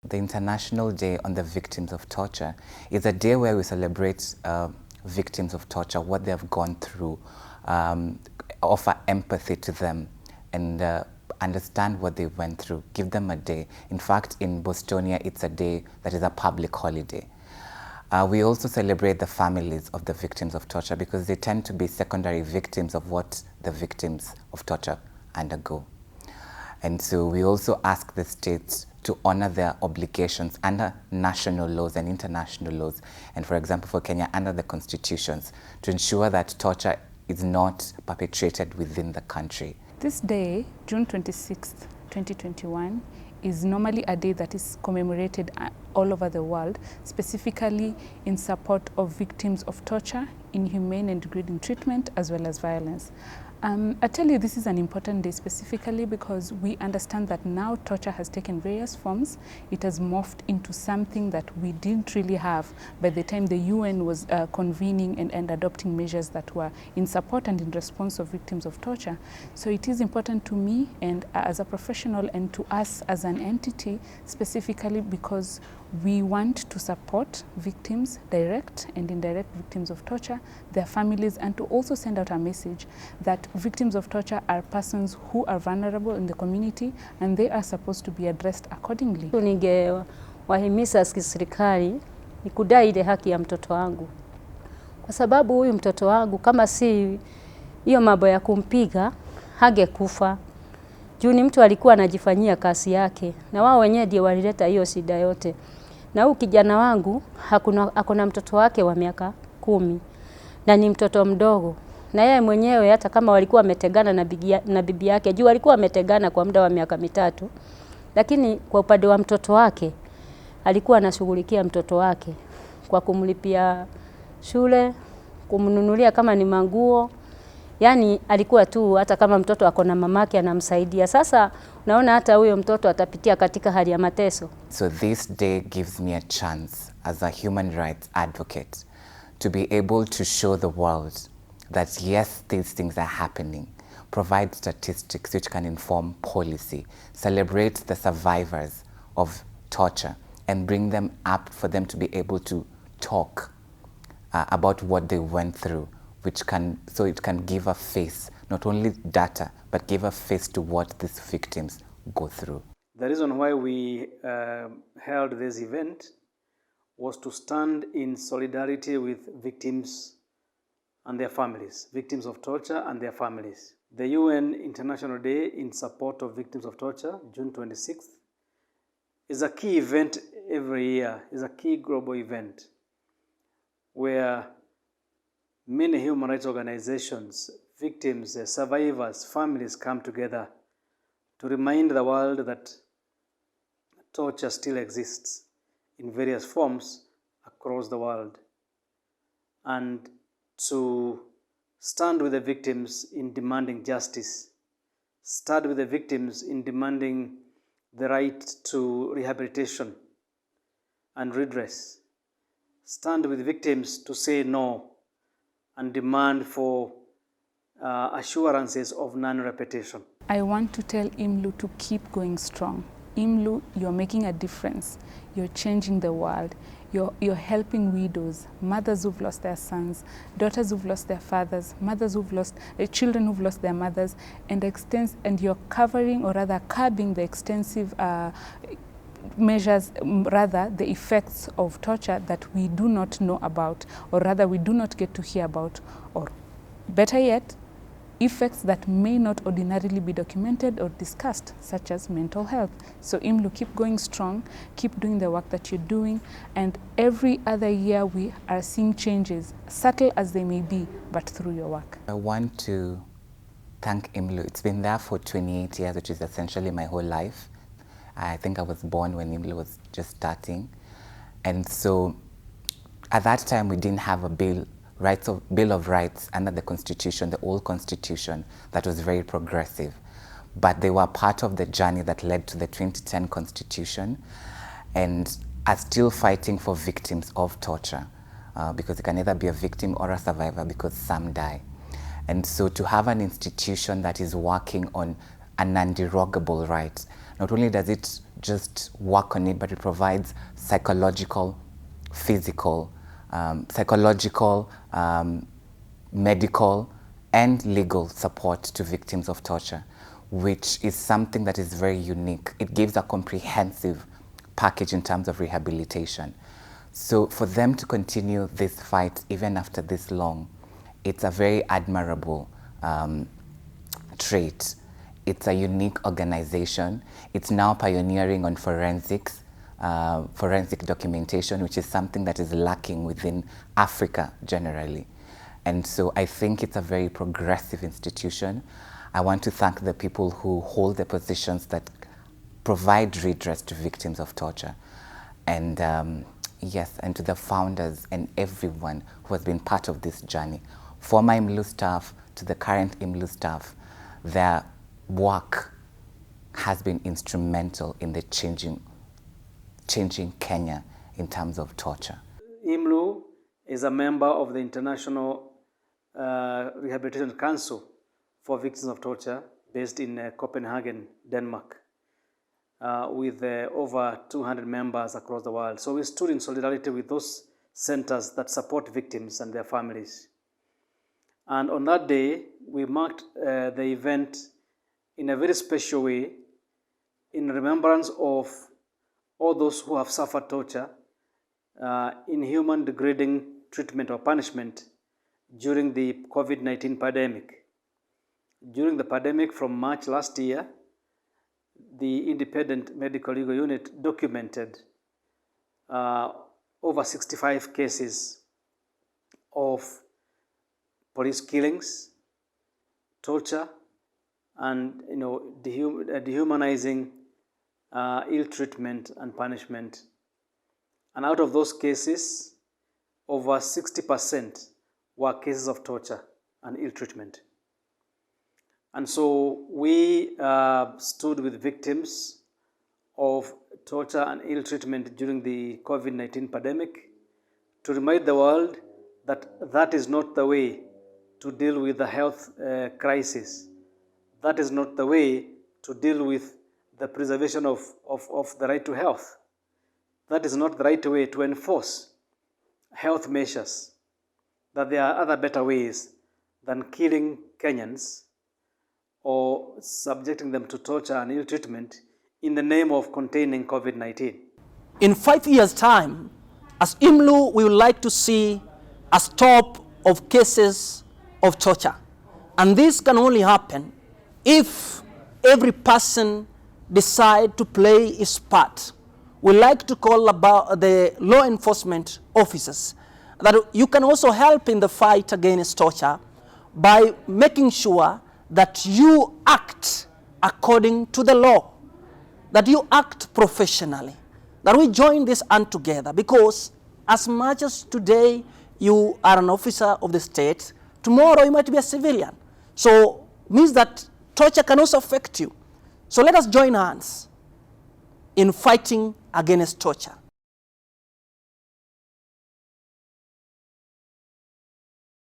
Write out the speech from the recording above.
The International Day on the Victims of Torture is a day where we celebrate victims of torture, what they have gone through, offer empathy to them, and understand what they went through, give them a day. In fact, in Bostonia, it's a day that is a public holiday. We also celebrate the families of the victims of torture because they tend to be secondary victims of what the victims of torture undergo. And so we also ask the states to honor their obligations under national laws and international laws, and for example for Kenya, under the constitutions, to ensure that torture is not perpetrated within the country. This day, June 26th, 2021, is normally a day that is commemorated all over the world, specifically in support of victims of torture, inhumane and degrading treatment, as well as violence. I tell you this is an important day specifically because we understand that now torture has taken various forms. It has morphed into something that we didn't really have by the time the UN was convening and adopting measures that were in support and in response of victims of torture. So it is important to me and as a professional and to us as an entity specifically because we want to support victims, direct and indirect victims of torture, their families, and to also send out a message that victims of torture are persons who are vulnerable in the community and they are supposed to be addressed accordingly. Ningewahimiza serikali ni kudai ile haki ya mtoto wangu, kwa sababu huyu mtoto wangu kama si hiyo mambo ya kumpiga hangekufa. Juu ni mtu alikuwa anajifanyia kazi yake na wao wenyewe ndio walileta hiyo shida yote. Na huyu kijana wangu hakuna mtoto wake wa miaka 10 na ni mtoto mdogo. Na yeye mwenyewe hata kama walikuwa wametegana na bibi yake, juu walikuwa wametegana kwa muda wa miaka 3, lakini kwa upande wa mtoto wake alikuwa anashughulikia mtoto wake kwa kumlipia shule, kumnunulia kama ni manguo. Yani alikuwa tu hata kama mtoto akona mamake anamsaidia. Sasa unaona hata huyo mtoto atapitia katika hali ya mateso. So this day gives me a chance as a human rights advocate to be able to show the world that yes, these things are happening, provide statistics which can inform policy, celebrate the survivors of torture and bring them up for them to be able to talk about what they went through, so it can give a face, not only data, but give a face to what these victims go through. The reason why we held this event was to stand in solidarity with victims and their families, victims of torture and their families. The UN International Day in support of victims of torture, June 26th, is a key event every year, is a key global event where many human rights organizations, victims, survivors, families come together to remind the world that torture still exists in various forms across the world, and to stand with the victims in demanding justice, stand with the victims in demanding the right to rehabilitation and redress, stand with victims to say no and demand for assurances of non-repetition. I want to tell IMLU to keep going strong. IMLU, you're making a difference. You're changing the world. You're helping widows, mothers who've lost their sons, daughters who've lost their fathers, mothers who've lost children who've lost their mothers, and you're covering or rather curbing the extensive measures, rather the effects of torture that we do not know about, or rather we do not get to hear about, or better yet, effects that may not ordinarily be documented or discussed, such as mental health. So IMLU, keep going strong, keep doing the work that you're doing, and every other year we are seeing changes, subtle as they may be, but through your work. I want to thank IMLU. It's been there for 28 years, which is essentially my whole life. I think I was born when IMLU was just starting. And so at that time, we didn't have a Bill of Rights under the Constitution, the old Constitution, that was very progressive. But they were part of the journey that led to the 2010 Constitution and are still fighting for victims of torture because you can either be a victim or a survivor because some die. And so to have an institution that is working on a non-derogable right, not only does it just work on it, but it provides psychological, physical, medical, and legal support to victims of torture, which is something that is very unique. It gives a comprehensive package in terms of rehabilitation. So for them to continue this fight even after this long, it's a very admirable trait. It's a unique organization. It's now pioneering on forensics, forensic documentation, which is something that is lacking within Africa generally. And so I think it's a very progressive institution. I want to thank the people who hold the positions that provide redress to victims of torture. And yes, and to the founders and everyone who has been part of this journey. Former IMLU staff to the current IMLU staff, their work has been instrumental in the changing Kenya in terms of torture. IMLU is a member of the International Rehabilitation Council for Victims of Torture based in Copenhagen, Denmark, with over 200 members across the world. So we stood in solidarity with those centers that support victims and their families. And on that day, we marked the event in a very special way in remembrance of all those who have suffered torture, inhuman, degrading treatment or punishment during the COVID-19 pandemic. During the pandemic from March last year, the Independent Medical Legal Unit documented over 65 cases of police killings, torture, and dehumanizing ill treatment and punishment. And out of those cases, over 60% were cases of torture and ill treatment. And so we stood with victims of torture and ill treatment during the COVID-19 pandemic to remind the world that that is not the way to deal with the health crisis. That is not the way to deal with the preservation of the right to health. That is not the right way to enforce health measures. That there are other better ways than killing Kenyans or subjecting them to torture and ill treatment in the name of containing COVID-19. In 5 years' time, as IMLU, we would like to see a stop of cases of torture. And this can only happen if every person decides to play his part. We like to call about the law enforcement officers that you can also help in the fight against torture by making sure that you act according to the law, that you act professionally, that we join this hand together, because as much as today you are an officer of the state, tomorrow you might be a civilian. So it means that torture can also affect you. So let us join hands in fighting against torture.